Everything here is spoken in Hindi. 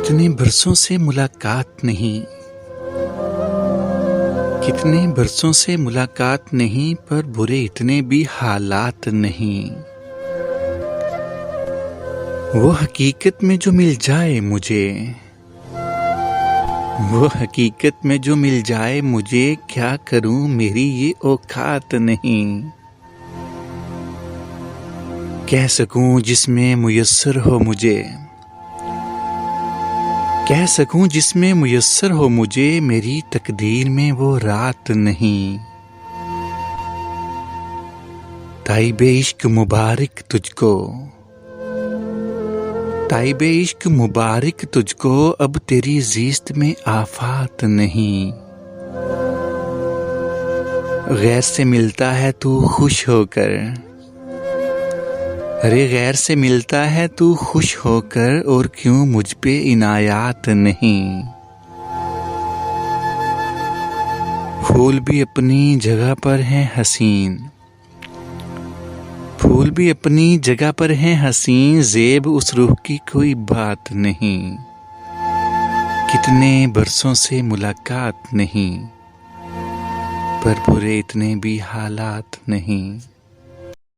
कितने बरसों से मुलाकात नहीं, कितने बरसों से मुलाकात नहीं, पर बुरे इतने भी हालात नहीं। वो हकीकत में जो मिल जाए मुझे, वो हकीकत में जो मिल जाए मुझे, क्या करूं मेरी ये औकात नहीं। कह सकूं जिसमें मुयस्सर हो मुझे, कह सकूं जिसमें मुयस्सर हो मुझे, मेरी तकदीर में वो रात नहीं। ताइबे इश्क मुबारक तुझको, ताइबे इश्क मुबारक तुझको, अब तेरी ज़िस्त में आफात नहीं। गैर से मिलता है तू खुश होकर, अरे गैर से मिलता है तू खुश होकर, और क्यों मुझ पे इनायात नहीं। फूल भी अपनी जगह पर हैं हसीन, फूल भी अपनी जगह पर हैं हसीन, ज़ेब उस रूह की कोई बात नहीं। कितने बरसों से मुलाकात नहीं, पर बुरे इतने भी हालात नहीं।